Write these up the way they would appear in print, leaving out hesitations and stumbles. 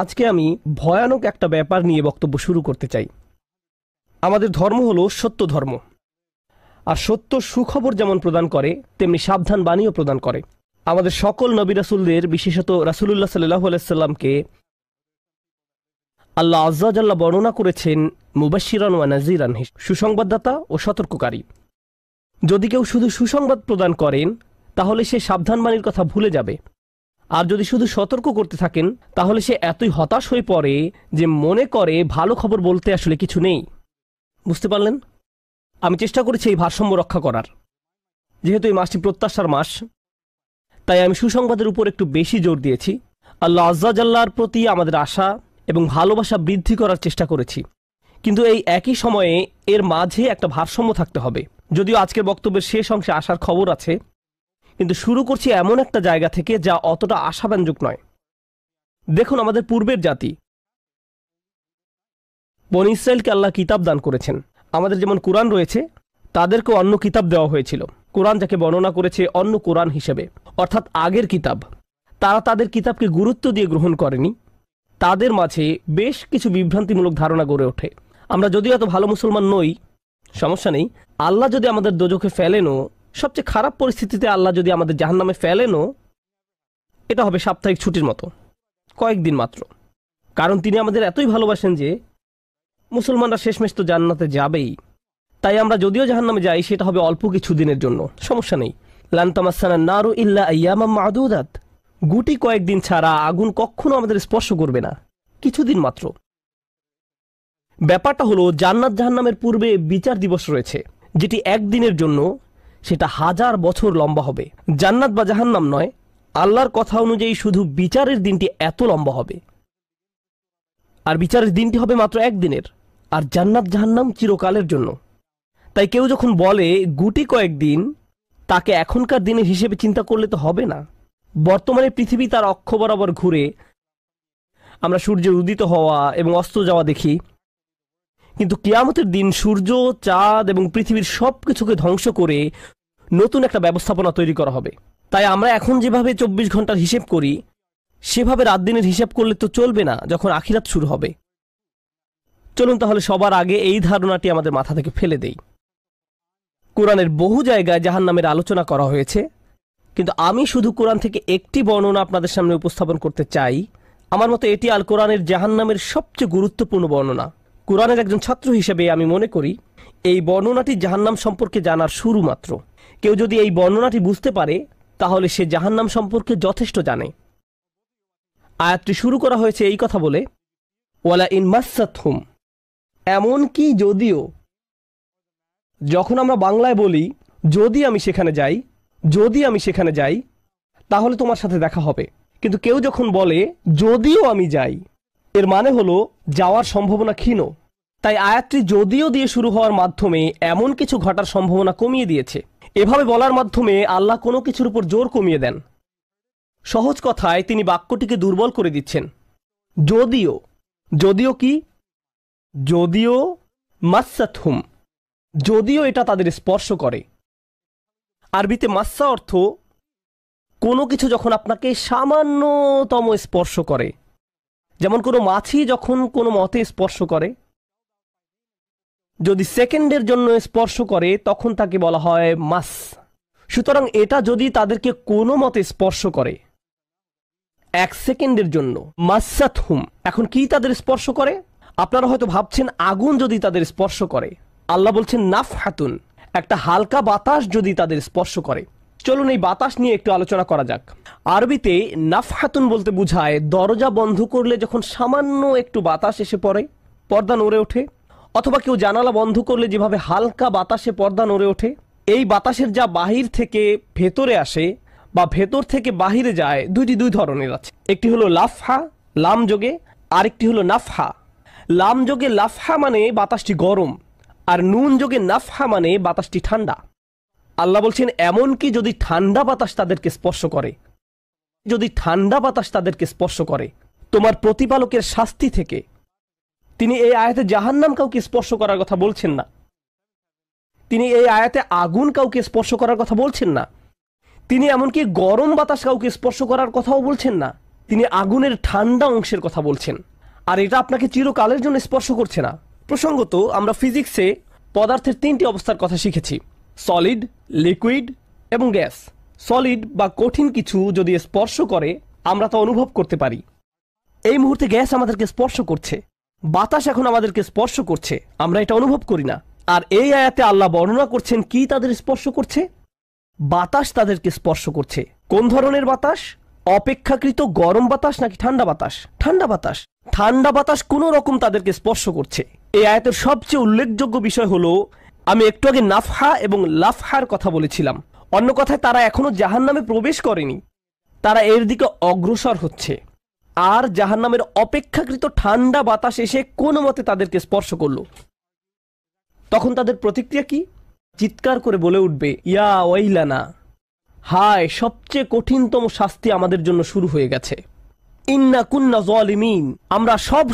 আজকে আমি ভয়ানক একটা ব্যাপার নিয়ে বক্তব্য শুরু করতে চাই। আমাদের ধর্ম হলো সত্য ধর্ম, আর সত্য সুখবর যেমন প্রদান করে তেমনি সাবধান বাণীও প্রদান করে। আমাদের সকল নবী রাসূলদের, বিশেষত রাসূলুল্লাহ সাল্লাল্লাহু আলাইহি সাল্লামকে আল্লাহ আজ্জা ওয়া জাল্লা বর্ণনা করেছেন মুবাশশিরান ওয়া নাযীরান, সুসংবাদদাতা ও সতর্ককারী। যদি কেউ শুধু সুসংবাদ প্রদান করেন তাহলে সে সাবধান বাণীর কথা ভুলে যাবে, আর যদি শুধু সতর্ক করতে থাকেন তাহলে সে এতই হতাশ হয়ে পড়ে যে মনে করে ভালো খবর বলতে আসলে কিছু নেই। বুঝতে পারলেন? আমি চেষ্টা করেছি এই ভারসাম্য রক্ষা করার। যেহেতু এই মাসটি প্রত্যাশার মাস, তাই আমি সুসংবাদের উপর একটু বেশি জোর দিয়েছি। আল্লাহ আজ্জা জাল্লার প্রতি আমাদের আশা এবং ভালোবাসা বৃদ্ধি করার চেষ্টা করেছি, কিন্তু এই একই সময়ে এর মাঝে একটা ভারসাম্য থাকতে হবে। যদিও আজকের বক্তব্যের শেষ অংশে আসার খবর আছে, কিন্তু শুরু করছি এমন একটা জায়গা থেকে যা অতটা আশাব্যঞ্জক নয়। দেখুন, আমাদের পূর্বের জাতি বনী ইসরায়েলকে আল্লাহ কিতাব দান করেছেন। আমাদের যেমন কোরআন রয়েছে, তাদেরকেও অন্য কিতাব দেওয়া হয়েছিল। কোরআন যাকে বর্ণনা করেছে অন্য কোরআন হিসেবে, অর্থাৎ আগের কিতাব। তারা তাদের কিতাবকে গুরুত্ব দিয়ে গ্রহণ করেনি। তাদের মাঝে বেশ কিছু বিভ্রান্তিমূলক ধারণা গড়ে ওঠে। আমরা যদিও এত ভালো মুসলমান নই, সমস্যা নেই। আল্লাহ যদি আমাদের দোজখে ফেলেনও, সবচেয়ে খারাপ পরিস্থিতিতে আল্লাহ যদি আমাদের জাহান্নামে ফেলেনও, এটা হবে সাপ্তাহিক ছুটির মতো, কয়েকদিন মাত্র। কারণ তিনি আমাদের এতই ভালোবাসেন যে মুসলমানরা শেষমেশ তো জান্নাতে যাবেই। তাই আমরা যদিও জাহান্নামে যাই, সেটা হবে অল্প কিছু দিনের জন্য, সমস্যা নেই। লান তামাসসানান নারু ইল্লা আইয়ামাম মা'দুদাত, গুটি কয়েকদিন ছাড়া আগুন কখনো আমাদের স্পর্শ করবে না, কিছুদিন মাত্র। ব্যাপারটা হলো, জান্নাত জাহান্নামের পূর্বে বিচার দিবস রয়েছে, যেটি একদিনের জন্য, সেটা 1000 বছর লম্বা হবে। জান্নাত বা জাহান্নাম নয়, আল্লাহর কথা অনুযায়ী শুধু বিচারের দিনটি এত লম্বা হবে। আর বিচারের দিনটি হবে মাত্র একদিনের, আর জান্নাত জাহান্নাম চিরকালের জন্য। তাই কেউ যখন বলে গুটি কয়েকদিন, তাকে এখনকার দিনের হিসেবে চিন্তা করলে তো হবে না। বর্তমানে পৃথিবী তার অক্ষ বরাবর ঘুরে, আমরা সূর্যের উদিত হওয়া এবং অস্ত যাওয়া দেখি, কিন্তু কিয়ামতের দিন সূর্য, চাঁদ এবং পৃথিবীর সব কিছুকে ধ্বংস করে নতুন একটা ব্যবস্থাপনা তৈরি করা হবে। তাই আমরা এখন যেভাবে 24 ঘন্টার হিসেব করি, সেভাবে রাত দিনের হিসেব করলে তো চলবে না যখন আখিরাত শুরু হবে। চলুন তাহলে সবার আগে এই ধারণাটি আমাদের মাথা থেকে ফেলে দেই। কোরআনের বহু জায়গায় জাহান্নামের আলোচনা করা হয়েছে, কিন্তু আমি শুধু কোরআন থেকে একটি বর্ণনা আপনাদের সামনে উপস্থাপন করতে চাই। আমার মতে এটি আল কোরআনের জাহান্নামের সবচেয়ে গুরুত্বপূর্ণ বর্ণনা। কোরআনের একজন ছাত্র হিসেবে আমি মনে করি এই বর্ণনাটি জাহান্নাম সম্পর্কে জানার শুরু মাত্র। কেউ যদি এই বর্ণনাটি বুঝতে পারে, তাহলে সে জাহান্নাম সম্পর্কে যথেষ্ট জানে। আয়াতটি শুরু করা হয়েছে এই কথা বলে, ওয়ালা ইন মাসসাতহুম, এমনকি যদিও। যখন আমরা বাংলায় বলি যদি আমি সেখানে যাই, যদি আমি সেখানে যাই, তাহলে তোমার সাথে দেখা হবে। কিন্তু কেউ যখন বলে যদিও আমি যাই, এর মানে হলো যাওয়ার সম্ভাবনা ক্ষীণ। তাই আয়াতটি যদিও দিয়ে শুরু হওয়ার মাধ্যমে এমন কিছু ঘটার সম্ভাবনা কমিয়ে দিয়েছে। এভাবে বলার মাধ্যমে আল্লাহ কোনো কিছুর উপর জোর কমিয়ে দেন। সহজ কথায় তিনি বাক্যটিকে দুর্বল করে দিচ্ছেন। যদিও, যদিও কি? যদিও মাসসাতহুম, যদিও এটা তাদের স্পর্শ করে। আরবিতে মাসসা অর্থ কোনো কিছু যখন আপনাকে সামান্যতম স্পর্শ করে, যেমন কোনো মাছি যখন কোনো মতে স্পর্শ করে। যদি সেকেন্ডের জন্য স্পর্শ করে তখন তাকে বলা হয় মাস। সুতরাং এটা যদি তাদেরকে কোনো মতে স্পর্শ করে 1 সেকেন্ডের জন্য, মাসসাতহুম। এখন কি তাদের স্পর্শ করে? আপনারা হয়তো ভাবছেন আগুন যদি তাদের স্পর্শ করে। আল্লাহ বলছেন নাফহাতুন, একটা হালকা বাতাস যদি তাদের স্পর্শ করে। চলুন এই বাতাস নিয়ে একটু আলোচনা করা যাক। আরবিতে নাফহাতুন বলতে বোঝায় দরজা বন্ধ করলে যখন সামান্য একটু বাতাস এসে পড়ে, পর্দা নড়ে ওঠে, অথবা কেউ জানালা বন্ধ করলে যেভাবে হালকা বাতাসে পর্দা নড়ে ওঠে। এই বাতাসের যা বাহির থেকে ভেতরে আসে বা ভেতর থেকে বাহিরে যায়, দুই ধরনের আছে। একটি হলো লাফহা, লাম যোগে, আরেকটি হলো নাফহা। লাম যোগে লাফহা মানে বাতাসটি গরম, আর নুন যোগে নাফহা মানে বাতাসটি ঠান্ডা। আল্লাহ বলছেন এমনকি যদি ঠান্ডা বাতাস তাদেরকে স্পর্শ করে, যদি ঠান্ডা বাতাস তাদেরকে স্পর্শ করে তোমার প্রতিপালকের শাস্তি থেকে। তিনি এই আয়াতে জাহান্নাম কাউকে স্পর্শ করার কথা বলছেন না। তিনি এই আয়াতে আগুন কাউকে স্পর্শ করার কথা বলছেন না। তিনি এমনকি গরম বাতাস কাউকে স্পর্শ করার কথাও বলছেন না। তিনি আগুনের ঠান্ডা অংশের কথা বলছেন, আর এটা আপনাকে চিরকালের জন্য স্পর্শ করছে না। প্রসঙ্গত, আমরা ফিজিক্সে পদার্থের 3টি অবস্থার কথা শিখেছি: সলিড, লিকুইড এবং গ্যাস। সলিড বা কঠিন কিছু যদি স্পর্শ করে আমরা তা অনুভব করতে পারি। এই মুহূর্তে গ্যাস আমাদেরকে স্পর্শ করছে, বাতাস এখন আমাদেরকে স্পর্শ করছে, আমরা এটা অনুভব করি না। আর এই আয়াতে আল্লাহ বর্ণনা করছেন কি তাদের স্পর্শ করছে? বাতাস তাদেরকে স্পর্শ করছে। কোন ধরনের বাতাস? অপেক্ষাকৃত গরম বাতাস নাকি ঠান্ডা বাতাস? ঠান্ডা বাতাস। ঠান্ডা বাতাস কোনো রকম তাদেরকে স্পর্শ করছে। এই আয়াতের সবচেয়ে উল্লেখযোগ্য বিষয় হলো, আমি একটু আগে নাফহা এবং লাফহার কথা বলেছিলাম। অন্য কথায়, তারা এখনো জাহান্নামে প্রবেশ করেনি, তারা এর দিকে অগ্রসর হচ্ছে। আর জাহান্নামের অপেক্ষাকৃত ঠান্ডা বাতাস এসে কোনো মতে তাদেরকে স্পর্শ করলো। তখন তাদের প্রতিক্রিয়া কি? চিৎকার করে বলে উঠবে, ইয়া ওয়াইলানা, হায়, সবচেয়ে কঠিনতম শাস্তি আমাদের জন্য শুরু হয়ে গেছে। ইন্না কুন্না যালিমিন, আমরা সব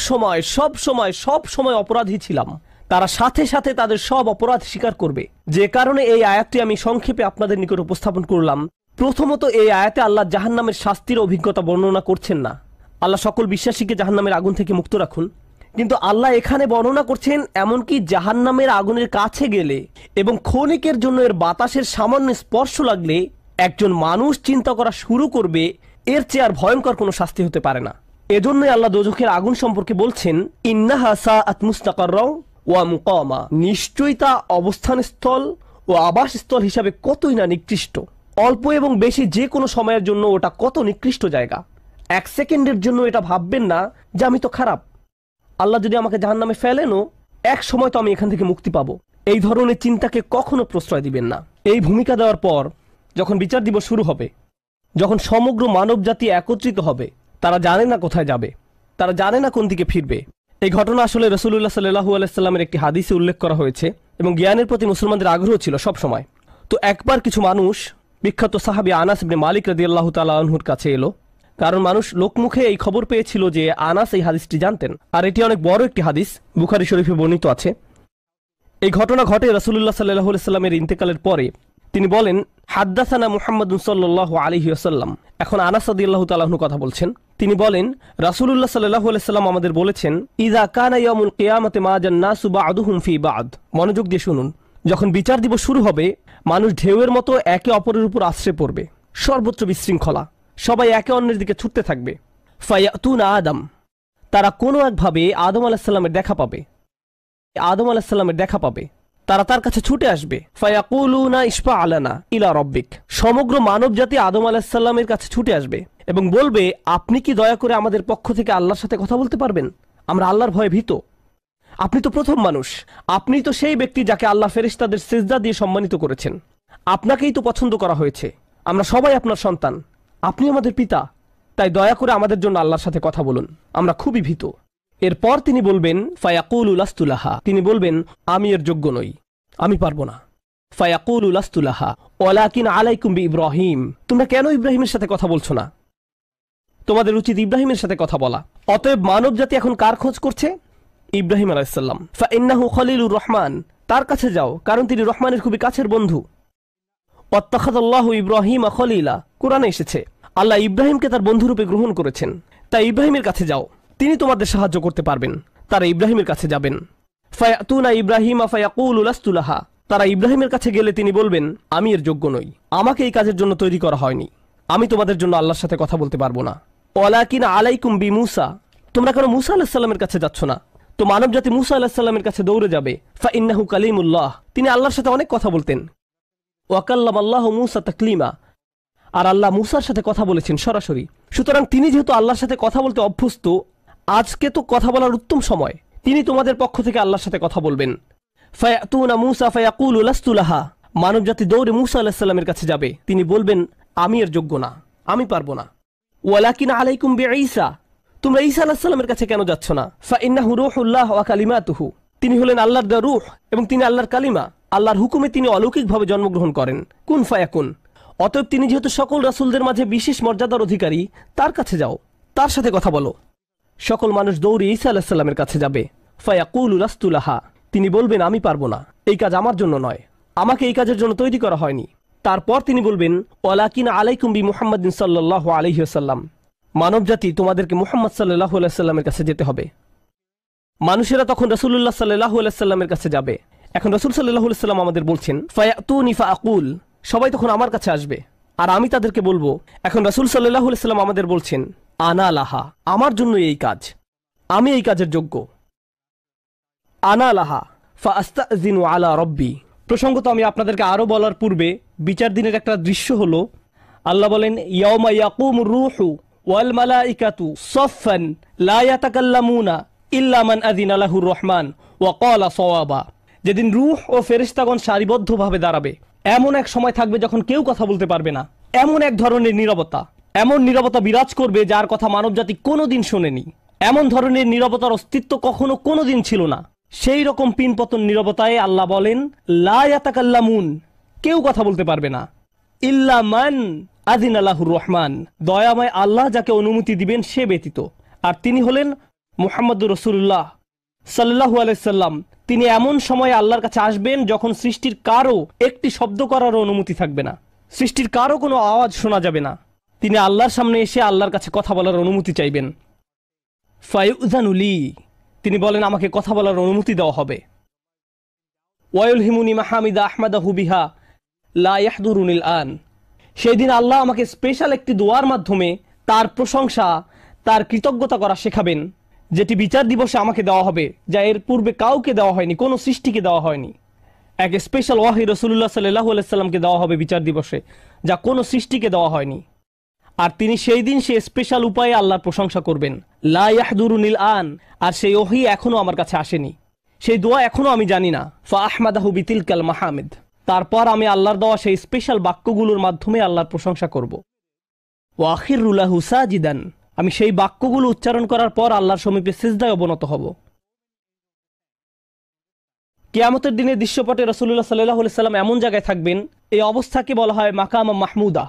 সময় অপরাধী ছিলাম। তারা সাথে সাথে তাদের সব অপরাধ স্বীকার করবে। যে কারণে এই আয়াতটি আমি সংক্ষেপে আপনাদের নিকট উপস্থাপন করলাম। প্রথমত, এই আয়াতে আল্লাহ জাহান্নামের শাস্তির অভিজ্ঞতা বর্ণনা করছেন না। আল্লাহ সকল বিশ্বাসীকে জাহান্নামের আগুন থেকে মুক্ত রাখুন। কিন্তু আল্লাহ এখানে বর্ণনা করছেন এমনকি জাহান্নামের আগুনের কাছে গেলে এবং ক্ষণিকের জন্য এর বাতাসের সামান্য স্পর্শ লাগলে একজন মানুষ চিন্তা করা শুরু করবে এর চেয়ে আর ভয়ঙ্কর কোনো শাস্তি হতে পারে না। এজন্যই আল্লাহ দোজখের আগুন সম্পর্কে বলছেন, ইন্নাহা সাআত মুস্তাকাররাও ওয়া মুকামা, নিশ্চয়ই তা অবস্থানস্থল ও আবাসস্থল হিসাবে কতই না নিকৃষ্ট। অল্প এবং বেশি যে কোনো সময়ের জন্য ওটা কত নিকৃষ্ট জায়গা। 1 সেকেন্ডের জন্য এটা ভাববেন না যে আমি তো খারাপ, আল্লাহ যদি আমাকে জাহান্নামে ফেলেনও এক সময় তো আমি এখান থেকে মুক্তি পাবো। এই ধরনের চিন্তাকে কখনো প্রশ্রয় দিবেন না। এই ভূমিকা দেওয়ার পর যখন বিচার দিবস শুরু হবে, যখন সমগ্র মানব জাতি একত্রিত হবে, তারা জানে না কোথায় যাবে, তারা জানে না কোন দিকে ফিরবে। এই ঘটনা আসলে রাসূলুল্লাহ সাল্লাল্লাহু আলাইহি সাল্লামের একটি হাদিসে উল্লেখ করা হয়েছে এবং জ্ঞানের প্রতি মুসলমানদের আগ্রহ ছিল সব সময়। তো একবার কিছু মানুষ বিখ্যাত সাহাবী আনাস ইবনে মালিক রাদিয়াল্লাহু তাআলা আনহুর কাছে এলো, কারণ মানুষ লোকমুখে এই খবর পেয়েছিল যে আনাস এই হাদিসটি জানতেন, আর এটি অনেক বড় একটি হাদিস, বুখারী শরীফে বর্ণিত আছে। এই ঘটনা ঘটে রাসূলুল্লাহ সাল্লাল্লাহু আলাইহি সাল্লামের ইন্তেকালের পরে। তিনি বলেন, হাদ্দাসানা মুহাম্মাদুন সাল্লাল্লাহু আলাইহি ওয়াসাল্লাম। এখন আনাস রাদিয়াল্লাহু তাআলা আনহু কথা বলছেন। তিনি বলেন, রাসূলুল্লাহ সাল্লাল্লাহু আলাইহি সাল্লাম আমাদের বলেছেন, ইযা কানা ইয়াউমুল কিয়ামাতি মা জান্নাসু বা'দুহুম ফি বা'দ। মনোযোগ দিয়ে শুনুন। যখন বিচার দিবস শুরু হবে, মানুষ ঢেউয়ের মতো একে অপরের উপর আশ্রে পড়বে, সর্বত্র বিশৃঙ্খলা, সবাই একে অন্যের দিকে ছুটতে থাকবে। ফায়াতুনা আদম, তারা কোনো একভাবে আদম আলাইহিস সালামের দেখা পাবে, তারা তার কাছে ছুটে আসবে। ফায়াকুলুনা ইশফা আলানা ইলা রাব্বিক, সমগ্র মানব জাতি আদম আলাইহিস সালামের কাছে ছুটে আসবে এবং বলবে, আপনি কি দয়া করে আমাদের পক্ষ থেকে আল্লাহর সাথে কথা বলতে পারবেন? আমরা আল্লাহর ভয়ে ভীত। আপনি তো প্রথম মানুষ, আপনি তো সেই ব্যক্তি যাকে আল্লাহ ফেরেশতাদের সিজদা দিয়ে সম্মানিত করেছেন, আপনাকেই তো পছন্দ করা হয়েছে, আমরা সবাই আপনার সন্তান, আপনি আমাদের পিতা, তাই দয়া করে আমাদের জন্য আল্লাহর সাথে কথা বলুন, আমরা খুবই ভীত। এরপর তিনি বলবেন, ফায়াকুলু লাস্তু লাহা, তিনি বলবেন, আমি এর যোগ্য নই, আমি পারবো না। ফায়াকুলু লাস্তু লাহা ওয়ালাকিন আলাইকুম বিইব্রাহিম, তোমরা কেন ইব্রাহিমের সাথে কথা বলছো না? তোমাদের উচিত ইব্রাহিমের সাথে কথা বলা। অতএব মানব জাতি এখন কার খোঁজ করছে? ইব্রাহিম আলাইহিস সালাম। ফাইন্নাহু খলিলুর রহমান, তার কাছে যাও, কারণ তিনি রহমানের খুবই কাছের বন্ধু। ওয়াত্তাখাযাল্লাহু ইব্রাহিমা খলিলা, কোরআনে এসেছে আল্লাহ ইব্রাহিমকে তার বন্ধুরূপে গ্রহণ করেছেন। তাই ইব্রাহিমের কাছে যাও, তিনি তোমাদের সাহায্য করতে পারবেন। তারা ইব্রাহিমের কাছে যাবেন। ফায়াতুনা ইব্রাহিমা ফায়াকুলু লাস্তু লাহা, তারা ইব্রাহিমের কাছে গেলে তিনি বলবেন, আমি এর যোগ্য নই, আমাকে এই কাজের জন্য তৈরি করা হয়নি, আমি তোমাদের জন্য আল্লাহর সাথে কথা বলতে পারবো না। ওয়ালাকিন আলাইকুম বিমূসা, তোমরা কেন মূসা আলাইহিস সালামের কাছে যাচ্ছ না? তো মানব জাতি মূসা আলাইহিস সালামের কাছে দৌড়ে যাবে। ফাইন্নাহু কালিমুল্লাহ, তিনি আল্লাহর সাথে অনেক কথা বলতেন। ওয়া কাল্লামাল্লাহু মূসা তাকলিমা, আর আল্লাহ মূসার সাথে কথা বলেছেন সরাসরি। সুতরাং তিনি যেহেতু আল্লাহর সাথে কথা বলতে অভ্যস্ত, আজকে তো কথা বলার উত্তম সময়, তিনি তোমাদের পক্ষ থেকে আল্লাহর সাথে কথা বলবেন। ফায়াতুনা মূসা ফায়াকুলু লাস্তু লাহা, মানব জাতি দৌড়ে মূসা আলাইহিস সালামের কাছে যাবে, তিনি বলবেন, আমি এর যোগ্য না, আমি পারবো না। ওয়ালাকিন আলাইকুম বিঈসা, তোমরা ঈসা আলাইহিস সালামের কাছে কেন যাচ্ছ না? ফাইন্নাহু রূহুল্লাহ ওয়া কালিমাতুহু, তিনি হলেন আল্লাহর দেওয়া রূহ এবং তিনি আল্লাহর কালিমা, আল্লাহর হুকুমে তিনি অলৌকিকভাবে জন্মগ্রহণ করেন। কুন ফায়াকুন, অতএব তিনি যেহেতু সকল রাসূলদের মাঝে বিশেষ মর্যাদার অধিকারী, তার কাছে যাও, তার সাথে কথা বলো। সকল মানুষ দৌড়ে ঈসা আলাইহিস সালামের কাছে যাবে। ফায়াকুলু লাস্তু লাহা, তিনি বলবেন, আমি পারবো না, এই কাজ আমার জন্য নয়, আমাকে এই কাজের জন্য তৈরি করা হয়নি। তারপর তিনি বলবেন, ওয়ালাকিন আলাইকুম বি মুহাম্মাদিন সাল্লাল্লাহু আলাইহি ওয়াসাল্লাম, মানবজাতি তোমাদেরকে মুহাম্মদ সাল্লাল্লাহু আলাইহি সাল্লামের কাছে যেতে হবে। মানুষেরা তখন রাসূলুল্লাহ সাল্লাল্লাহু আলাইহি সাল্লামের কাছে যাবে। এখন রাসূল সাল্লাল্লাহু আলাইহি সাল্লাম আমাদের বলছেন, ফায়াতুনি ফাআকুল, সবাই তখন আমার কাছে আসবে আর আমি তাদেরকে বলবো। এখন রাসূল সাল্লাল্লাহু আলাইহি সাল্লাম আমাদের বলছেন, আনা লাহা, আমার জন্য এই কাজ, আমি এই কাজের যোগ্য। আনা লাহা ফাআস্তাযিনু আলা রব্বি। প্রসঙ্গত আমি আপনাদেরকে আরো বলার পূর্বে বিচার দিনের একটা দৃশ্য হলো, আল্লাহ বলেন, ইয়াউমা ইয়াকুমুর রূহু ওয়াল মালাইকাতু সাফফান লা ইয়াতাকাল্লামুনা ইল্লা মান আযিনা লাহুর রহমান ওয়া ক্বালা সাওয়াবা। যেদিন রূহ ও ফেরেশতাগণ সারিবদ্ধভাবে দাঁড়াবে, এমন এক সময় থাকবে যখন কেউ কথা বলতে পারবে না। এমন এক ধরনের নীরবতা, এমন নীরবতা বিরাজ করবে যার কথা মানবজাতি কোনোদিন শোনেনি। এমন ধরনের নীরবতার অস্তিত্ব কখনো কোনোদিন ছিল না। সেই রকম পিনপতন নীরবতায় আল্লাহ বলেন, লা ইয়াতাকাল্লামুন, কেউ কথা বলতে পারবে না, ইল্লা মান আযিনা লাহুর রহমান, দয়াময় আল্লাহ যাকে অনুমতি দিবেন সে ব্যতীত। আর তিনি হলেন মুহাম্মদুর রাসূলুল্লাহ সাল্লাল্লাহু আলাইহি সাল্লাম। তিনি এমন সময়ে আল্লাহর কাছে আসবেন যখন সৃষ্টির কারো একটি শব্দ করারও অনুমতি থাকবে না, সৃষ্টির কারো কোনো আওয়াজ শোনা যাবে না। তিনি আল্লাহর সামনে এসে আল্লাহর কাছে কথা বলার অনুমতি চাইবেন। ফায়ুযানু লি, তিনি বলেন আমাকে কথা বলার অনুমতি দেওয়া হবে। ওয়ায়ুলহিমুনি মাহামিদা আহমাদাহু বিহা লা ইয়াহদুরুনিল আন, সেই দিন আল্লাহ আমাকে স্পেশাল একটি দোয়ার মাধ্যমে তার প্রশংসা, তার কৃতজ্ঞতা করা শেখাবেন, যেটি বিচার দিবসে আমাকে দেওয়া হবে, যা এর পূর্বে কাউকে দেওয়া হয়নি, কোনো সৃষ্টিকে দেওয়া হয়নি। এক স্পেশাল ওয়াহি রাসূলুল্লাহ সাল্লাল্লাহু আলাইহি সাল্লামকে দেওয়া হবে বিচার দিবসে, যা কোনো সৃষ্টিকে দেওয়া হয়নি। আর তিনি সেই দিন সে স্পেশাল উপায়ে আল্লাহর প্রশংসা করবেন, লা ইয়াহদুরুনিল আন, আর সেই ওহী এখনো আমার কাছে আসেনি, সেই দোয়া এখনো আমি জানি না। ফা আহমাদাহু বিতিলকাল মাহামিদ, তারপর আমি আল্লাহর দেওয়া সেই স্পেশাল বাক্যগুলোর মাধ্যমে আল্লাহর প্রশংসা করব। ওয়া আখিরু লাহু সাজিদান, আমি সেই বাক্যগুলো উচ্চারণ করার পর আল্লাহর সমীপে সিজদায় অবনত হব। কিয়ামতের দিনের দৃশ্যপটে রাসূলুল্লাহ সাল্লাল্লাহু আলাইহি সাল্লাম এমন জায়গায় থাকবেন, এই অবস্থাকে বলা হয় মাকাম মাহমুদা,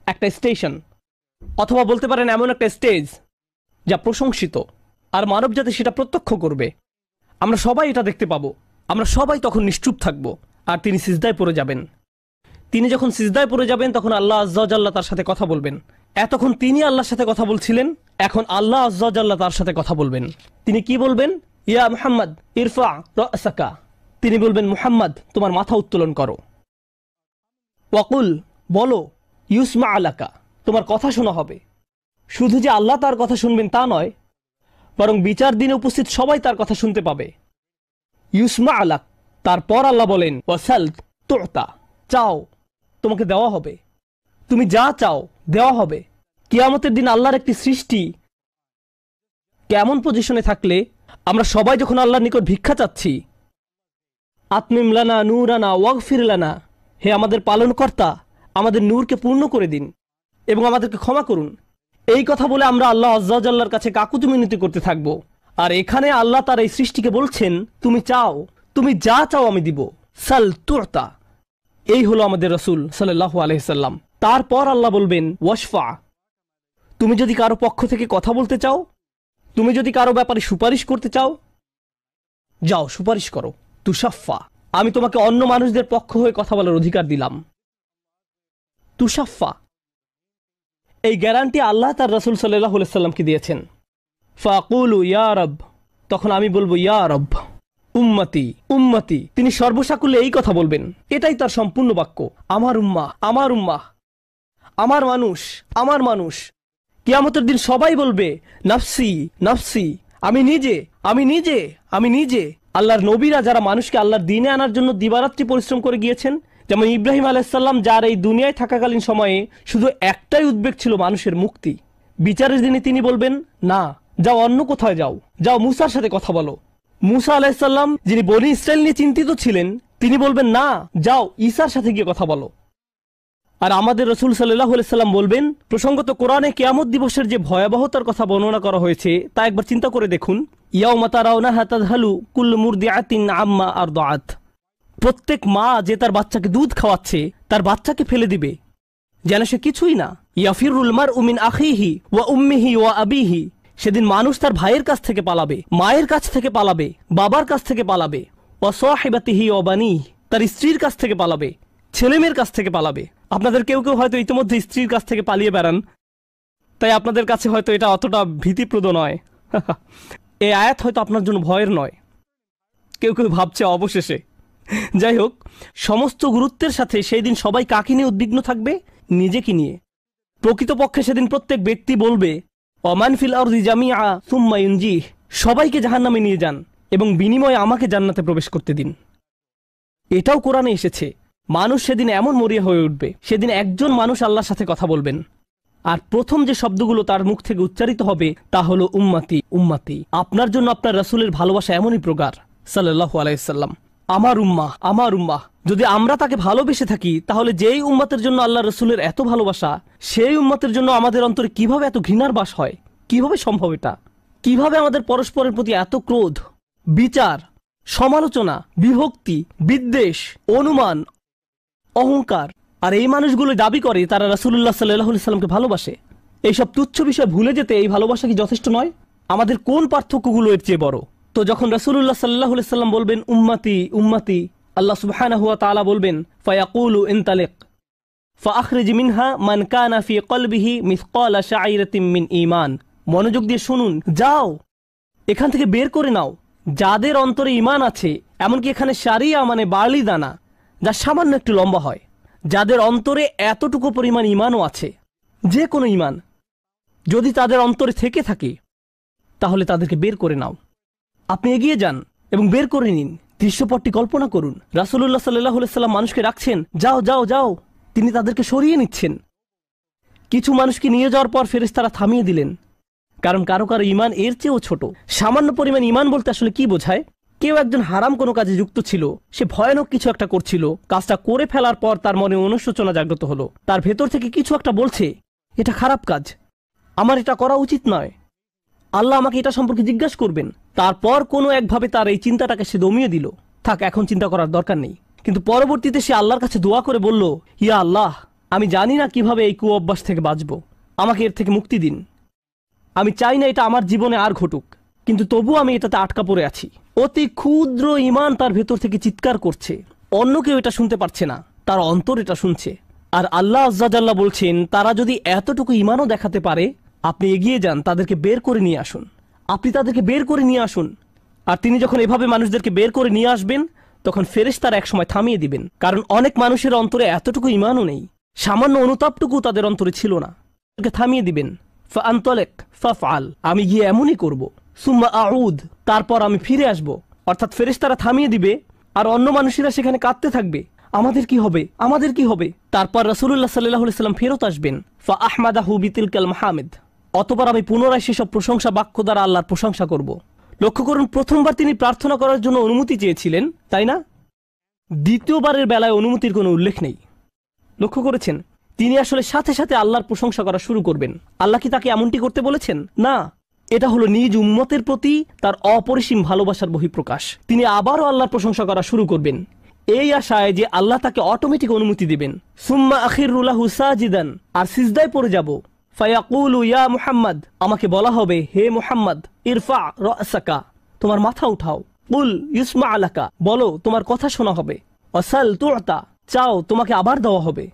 একটা স্টেশন, অথবা বলতে পারেন এমন একটা স্টেজ যা প্রশংসিত, আর মানবজাতি সেটা প্রত্যক্ষ করবে। আমরা সবাই এটা দেখতে পাবো। আমরা সবাই তখন নিশ্চুপ থাকব, আর তিনি সিজদায় পড়ে যাবেন। তিনি যখন সিজদায় পড়ে যাবেন তখন আল্লাহ আজ্জা ওয়া জাল্লা তার সাথে কথা বলবেন। এতক্ষণ তিনি আল্লাহর সাথে কথা বলছিলেন, এখন আল্লাহ আজ্জা ওয়া জাল্লা তার সাথে কথা বলবেন। তিনি কি বলবেন? ইয়া মুহাম্মদ ইরফা রাসাকা, তিনি বলবেন মুহাম্মদ তোমার মাথা উত্তোলন করো। ওয়াকুল, বলো, ইউসমা আলাকা, তোমার কথা শোনা হবে। শুধু যে আল্লাহ তার কথা শুনবেন তা নয়, বরং বিচার দিনে উপস্থিত সবাই তার কথা শুনতে পাবে। ইউসমা আলাক, তারপর আল্লাহ বলেন, ওয়াসাল তুতা, চাও তোমাকে দেওয়া হবে, তুমি যা চাও দেওয়া হবে। কিয়ামতের দিন আল্লাহর একটি সৃষ্টি কেমন পজিশনে থাকলে আমরা সবাই যখন আল্লাহর নিকট ভিক্ষা চাচ্ছি, আতমিম লানা নূরানা ওয়াগফির লানা, হে আমাদের পালনকর্তা, আমাদের নূরকে পূর্ণ করে দিন এবং আমাদেরকে ক্ষমা করুন, এই কথা বলে আমরা আল্লাহ আজ্জা ওয়া জাল্লার কাছে কাকুতি মিনতি করতে থাকব। আর এখানে আল্লাহ তার এই সৃষ্টিকে বলছেন, তুমি চাও, তুমি যা চাও আমি দিব, সাল তুতা। এই হলো আমাদের রাসূল সাল্লাল্লাহু আলাইহি সাল্লাম। তারপর আল্লাহ বলবেন, ওয়াশফা, তুমি যদি কারো পক্ষ থেকে কথা বলতে চাও, তুমি যদি কারো ব্যাপারে সুপারিশ করতে চাও, যাও সুপারিশ করো। তুশাফা, আমি তোমাকে অন্য মানুষদের পক্ষ হয়ে কথা বলার অধিকার দিলাম। তুশাফা, এই গ্যারান্টি আল্লাহ তার রাসূল সাল্লাল্লাহু আলাইহি সাল্লামকে দিয়েছেন। ফাকুলু ইয়া রব, তখন আমি বলবো ইয়া রব, উম্মতি উম্মতি, তিনি সর্বসাকুল্যে এই কথা বলবেন, এটাই তার সম্পূর্ণ বাক্য, আমার উম্মাহ আমার উম্মাহ, আমার মানুষ আমার মানুষ। কিয়ামতের দিন সবাই বলবে, নাফসি নাফসি, আমি নিজে আমি নিজে আমি নিজে। আল্লাহর নবীরা যারা মানুষকে আল্লাহর দ্বীনে আনার জন্য দিবারাত্রি পরিশ্রম করে গিয়েছেন, যেমন ইব্রাহিম আলাইহিস সালাম, যার এই দুনিয়ায় থাকাকালীন সময়ে শুধু একটাই উদ্বেগ ছিল মানুষের মুক্তি, বিচারের দিনে তিনি বলবেন, না, যাও অন্য কোথায় যাও, যাও মুসার সাথে কথা বলো। মুসা আলাইহিস সালাম, যিনি বনি ইসরাইল নিয়ে চিন্তিত ছিলেন, তিনি বলবেন, না, যাও ঈসার সাথে গিয়ে কথা বলো। আর আমাদের রাসূল সাল্লাল্লাহু আলাইহি সাল্লাম বলবেন, প্রসঙ্গত কোরআনে কিয়ামত দিবসের যে ভয়াবহতার কথা বর্ণনা করা হয়েছে তা একবার চিন্তা করে দেখুন। ইয়াউমা তারাউনাহা তাযহালু কুল্লু মুরদিআতিন আম্মা আরদাআত, প্রত্যেক মা যে তার বাচ্চাকে দুধ খাওয়াচ্ছে তার বাচ্চাকে ফেলে দিবে যেন সে কিছুই না। ইয়াফিরুল মারউ মিন আখিহি ওয়া উম্মিহি ওয়া আবিহি, সেদিন মানুষ তার ভাইয়ের কাছ থেকে পালাবে, মায়ের কাছ থেকে পালাবে, বাবার কাছ থেকে পালাবে। ওয়া সাহিবাতিহি ওয়া বানিহি, তার স্ত্রীর কাছ থেকে পালাবে, ছেলেমেয়ের কাছ থেকে পালাবে। আপনাদের কেউ কেউ হয়তো ইতিমধ্যে স্ত্রীর কাছ থেকে পালিয়ে বেড়ান, তাই আপনাদের কাছে হয়তো এটা অতটা ভীতিপ্রদ নয়। এই আয়াত হয়তো আপনার জন্য ভয়ের নয়। কেউ কেউ ভাবছে অবশেষে। যাই হোক, সমস্ত গুরুত্বের সাথে সেই দিন সবাই কাকে নিয়ে উদ্বিগ্ন থাকবে? নিজেকে নিয়ে। প্রকৃতপক্ষে সেদিন প্রত্যেক ব্যক্তি বলবে, অমান ফিল আরদি জামিআ সুম্মা ইউনজিহ, সবাইকে জাহান্নামে নিয়ে যান এবং বিনিময়ে আমাকে জান্নাতে প্রবেশ করতে দিন। এটাও কোরআনে এসেছে। মানুষ সেদিন এমন মরিয়া হয়ে উঠবে, সেদিন একজন মানুষ আল্লাহর সাথে কথা বলবেন, আর প্রথম যে শব্দগুলো তার মুখ থেকে উচ্চারিত হবে তা হলো উম্মতি উম্মতি। আপনার জন্য আপনার রাসূলের ভালোবাসা এমনই প্রগাঢ় সাল্লাল্লাহু আলাইহি সাল্লাম। আমার উম্মাহ, আমার উম্মাহ। যদি আমরা তাকে ভালোবেসে থাকি, তাহলে যেই উম্মতের জন্য আল্লাহ রাসূলের এত ভালোবাসা, সেই উম্মতের জন্য আমাদের অন্তরে কিভাবে এত ঘৃণার বাস হয়? কিভাবে সম্ভব এটা? কিভাবে আমাদের পরস্পরের প্রতি এত ক্রোধ, বিচার, সমালোচনা, বিভক্তি, বিদ্বেষ, অনুমান, অহংকার? আর এই মানুষগুলো দাবি করে তারা রাসূলুল্লাহ সাল্লাল্লাহু আলাইহি সাল্লামকে ভালোবাসে। এইসব তুচ্ছ বিষয় ভুলে যেতে এই ভালোবাসা কি যথেষ্ট নয়? আমাদের কোন পার্থক্যগুলো এর চেয়ে বড়? তো যখন রাসূলুল্লাহ সাল্লাল্লাহু আলাইহি সাল্লাম বলবেন উম্মতি উম্মতি, আল্লাহ সুবহানাহু ওয়া তাআলা বলবেন ফায়াকুলু ইনতালিক ফাআখরিজ মিনহা মান কানা ফি কলবিহি মিসকালা শাইরাতিন মিন ঈমান। মনোযোগ দিয়ে শুনুন, যাও এখান থেকে বের করে নাও যাদের অন্তরে ঈমান আছে, এমনকি এখানে শারিয়া মানে বার্লি দানা, যা সামান্য একটু লম্বা হয়, যাদের অন্তরে এতটুকু পরিমাণ ঈমানও আছে, যে কোনো ঈমান যদি তাদের অন্তরে থেকে থাকে, তাহলে তাদেরকে বের করে নাও। আপনি এগিয়ে যান এবং বের করে নিন। দৃশ্যপটটি কল্পনা করুন। রাসূলুল্লাহ সাল্লাল্লাহু আলাইহি সাল্লাম মানুষকে রাখছেন, যাও যাও যাও, তিনি তাদেরকে সরিয়ে নিচ্ছেন। কিছু মানুষকে নিয়ে যাওয়ার পর ফেরেশতারা থামিয়ে দিলেন, কারণ কারো কারো ঈমান এর চেয়েও ছোট। সামান্য পরিমাণ ঈমান বলতে আসলে কি বোঝায়? কেউ একজন হারাম কোনো কাজে যুক্ত ছিল, সে ভয়ানক কিছু একটা করছিল, কাজটা করে ফেলার পর তার মনে অনুশোচনা জাগ্রত হলো, তার ভেতর থেকে কিছু একটা বলছে এটা খারাপ কাজ, আমার এটা করা উচিত নয়, আল্লাহ আমাকে এটা সম্পর্কে জিজ্ঞাসা করবেন। তারপর কোনো একভাবে তার এই চিন্তাটাকে সে দমিয়ে দিল, থাক এখন চিন্তা করার দরকার নেই। কিন্তু পরবর্তীতে সে আল্লাহর কাছে দোয়া করে বলল, ইয়া আল্লাহ, আমি জানি না কিভাবে এই কুঅভ্যাস থেকে বাঁচব, আমাকে এর থেকে মুক্তি দিন। আমি চাই না এটা আমার জীবনে আর ঘটুক, কিন্তু তবু আমি এটাতে আটকা পড়ে আছি। অতি ক্ষুদ্র ঈমান তার ভেতর থেকে চিৎকার করছে, অন্য কেউ এটা শুনতে পারছে না, তার অন্তর এটা শুনছে। আর আল্লাহ আজ্জা জাল্লা বলছেন, তারা যদি এতটুকু ঈমানও দেখাতে পারে, আপনি এগিয়ে যান, তাদেরকে বের করে নিয়ে আসুন। আপনি তাদেরকে বের করে নিয়ে আসুন। আর তিনি যখন এভাবে মানুষদেরকে বের করে নিয়ে আসবেন, তখন ফেরেশতারা একসময় থামিয়ে দিবেন, কারণ অনেক মানুষের অন্তরে এতটুকু ঈমানও নেই, সামান্য অনুতাপটুকু তাদের অন্তরে ছিল না। থামিয়ে দিবেন, ফাআনতালিক ফাফআল, আমি গিয়ে এমনই করব, সুম্মা আউদ, তারপর আমি ফিরে আসব। অর্থাৎ ফেরেশতারা থামিয়ে দিবে, আর অন্য মানুষেরা সেখানে কাঁদতে থাকবে, আমাদের কি হবে, আমাদের কি হবে। তারপর রাসূলুল্লাহ সাল্লাল্লাহু আলাইহি সাল্লাম ফেরত আসবেন, ফাআহমাদাহু বিতিলকাল মাহামিদ, অতঃপর আমি পুনরায় সেসব প্রশংসা বাক্য দ্বারা আল্লাহর প্রশংসা করব। লক্ষ্য করুন, প্রথমবার তিনি প্রার্থনা করার জন্য অনুমতি চেয়েছিলেন, তাই না? দ্বিতীয়বারের বেলায় অনুমতির কোনো উল্লেখ নেই। লক্ষ্য করেছেন, তিনি আসলে সাথে সাথে আল্লাহর প্রশংসা করা শুরু করবেন। আল্লাহ কি তাকে এমনটি করতে বলেছেন? না, এটা হলো নিজ উম্মতের প্রতি তার অপরিসীম ভালোবাসার বহিঃপ্রকাশ। তিনি আবারও আল্লাহর প্রশংসা করা শুরু করবেন, এই আশায় যে আল্লাহ তাকে অটোমেটিক অনুমতি দিবেন। সুম্মা আখিরু লাহু সাজিদান, আর সিজদায় পড়ে যাব। ফায়াকুলু ইয়া মুহাম্মদ, আমাকে বলা হবে, হে মুহাম্মদ, ইরফা রাসাকা, তোমার মাথা উঠাও। কুল ইউসমা আলাকা, বলো তোমার কথা শোনা হবে। ওয়াসাল তুতা, চাও তোমাকে আবার দেওয়া হবে।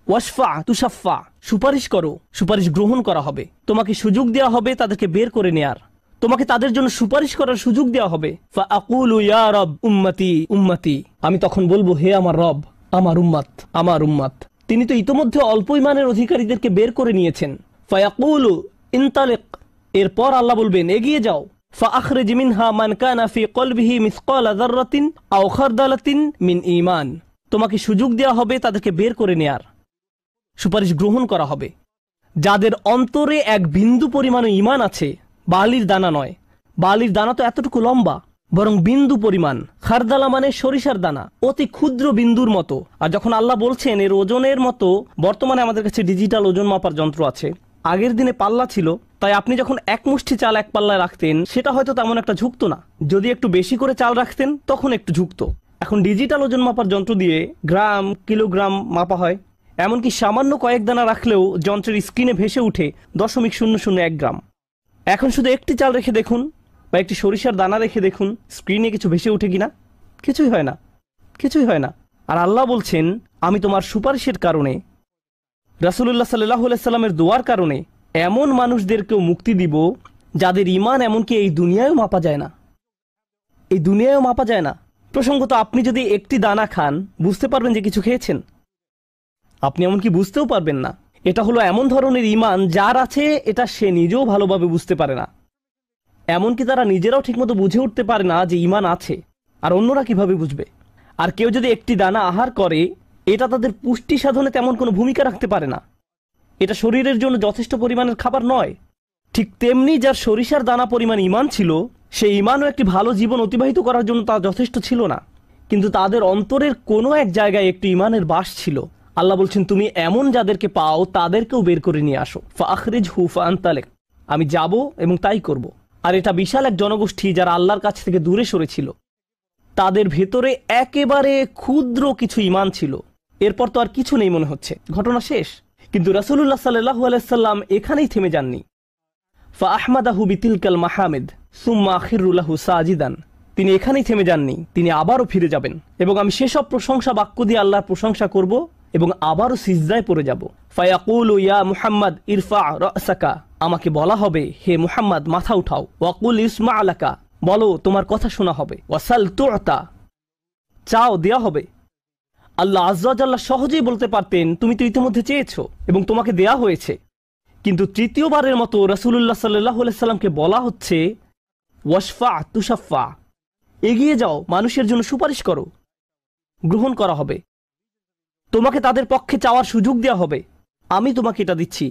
ওয়াশফা তুশাফা, সুপারিশ করো, সুপারিশ গ্রহণ করা হবে। তোমাকে সুযোগ দেওয়া হবে তাদেরকে বের করে নেয়ার, তোমাকে তাদের জন্য সুপারিশ করার সুযোগ দেওয়া হবে। ফাআকুলু ইয়া রব উম্মতি উম্মতি, আমি তখন বলবো, হে আমার রব, আমার উম্মত, আমার উম্মত। তিনি তো ইতোমধ্যে অল্প ঈমানের অধিকারীদেরকে বের করে নিয়েছেন। ফায়াকুলু ইনতালিক, এরপর আল্লাহ বলবেন, এগিয়ে যাও। ফাআখরিজ মিনহা মান কানা ফি কলবিহি মিসকালা যাররাতিন আও খারদালাতিন মিন ঈমান, তোমাকে সুযোগ দেওয়া হবে তাদেরকে বের করে নেয়ার, সুপারিশ গ্রহণ করা হবে। যাদের অন্তরে এক বিন্দু পরিমাণ ঈমান আছে, বালির দানা নয়, বালির দানা তো এতটুকু লম্বা, বরং বিন্দু পরিমাণ। খারদালা মানে সরিষার দানা, অতি ক্ষুদ্র বিন্দুর মতো। আর যখন আল্লাহ বলছেন এর ওজনের মতো, বর্তমানে আমাদের কাছে ডিজিটাল ওজন মাপার যন্ত্র আছে, আগের দিনে পাল্লা ছিল, তাই আপনি যখন এক মুষ্টি চাল এক পাল্লায় রাখতেন, সেটা হয়তো তেমন একটা ঝুঁকতো না। যদি একটু বেশি করে চাল রাখতেন, তখন একটু ঝুঁকতো। এখন ডিজিটাল ওজন মাপার যন্ত্র দিয়ে গ্রাম, কিলোগ্রাম মাপা হয়। এমনকি সামান্য কয়েক দানা রাখলেও যন্ত্রের স্ক্রিনে ভেসে উঠে 0.001 গ্রাম। এখন শুধু একটি চাল রেখে দেখুন, বা একটি সরিষার দানা রেখে দেখুন, স্ক্রিনে কিছু ভেসে উঠে কিনা? কিছুই হয় না, কিছুই হয় না। আর আল্লাহ বলছেন, আমি তোমার সুপারিশের কারণে, রাসূলুল্লাহ সাল্লাল্লাহু আলাইহি সাল্লামের দোয়ার কারণে এমন মানুষদেরকেও মুক্তি দিব যাদের ঈমান এমনকি এই দুনিয়ায়ও মাপা যায় না, এই দুনিয়ায়ও মাপা যায় না। প্রসঙ্গত আপনি যদি একটি দানা খান বুঝতে পারবেন যে কিছু খেয়েছেন, আপনি এমনকি বুঝতেও পারবেন না। এটা হলো এমন ধরনের ঈমান যার আছে এটা সে নিজেও ভালোভাবে বুঝতে পারে না, এমনকি তারা নিজেরাও ঠিকমতো বুঝে উঠতে পারে না যে ঈমান আছে, আর অন্যরা কিভাবে বুঝবে। আর কেউ যদি একটি দানা আহার করে এটা তাদের পুষ্টি সাধনে তেমন কোনো ভূমিকা রাখতে পারে না, এটা শরীরের জন্য যথেষ্ট পরিমাণের খাবার নয়। ঠিক তেমনি যার সরিষার দানা পরিমাণ ঈমান ছিল, সেই ঈমানও একটি ভালো জীবন অতিবাহিত করার জন্য তা যথেষ্ট ছিল না, কিন্তু তাদের অন্তরের কোনো এক জায়গায় একটি ঈমানের বাস ছিল। আল্লাহ বলছেন, তুমি এমন যাদেরকে পাও তাদেরকেও বের করে নিয়ে আসো। ফাখরিজহু ফাআনতালিক, আমি যাব এবং তাই করব। আর এটা বিশাল এক জনগোষ্ঠী যারা আল্লাহর কাছ থেকে দূরে সরেছিল, তাদের ভেতরে একেবারে ক্ষুদ্র কিছু ঈমান ছিল। এরপর তো আর কিছু নেই মনে হচ্ছে, ঘটনা শেষ। কিন্তু রাসূলুল্লাহ সাল্লাল্লাহু আলাইহি সাল্লাম এখানেই থেমে যাননি। ফাআহমাদাহু বিতিলকাল মাহামিদ সুম্মা আখিরু লাহু সাজিদান, তিনি এখানেই থেমে যাননি, তিনি আবারও ফিরে যাবেন এবং আমি সেসব প্রশংসা বাক্য দিয়ে আল্লাহর প্রশংসা করব এবং আবারও সিজদায় পড়ে যাব। ফায়াকুলু ইয়া মুহাম্মদ ইরফা রাসাকা, আমাকে বলা হবে হে মুহাম্মদ মাথা উঠাও। ওয়াকুল ইসমা আলাকা, বলো তোমার কথা শোনা হবে। ওয়াসাল তুতা, চাও দেয়া হবে। আল্লাহ আজ্জা ওয়া জাল্লা সহজেই বলতে পারতেন তুমি তো ইতিমধ্যে চেয়েছো এবং তোমাকে দেয়া হয়েছে, কিন্তু তৃতীয়বারের মতো রাসূলুল্লাহ সাল্লাল্লাহু আলাইহি সাল্লামকে বলা হচ্ছে ওয়াশফা তুশাফা, এগিয়ে যাও, মানুষের জন্য সুপারিশ করো, গ্রহণ করা হবে, তোমাকে তাদের পক্ষে চাওয়ার সুযোগ দেওয়া হবে, আমি তোমাকে এটা দিচ্ছি।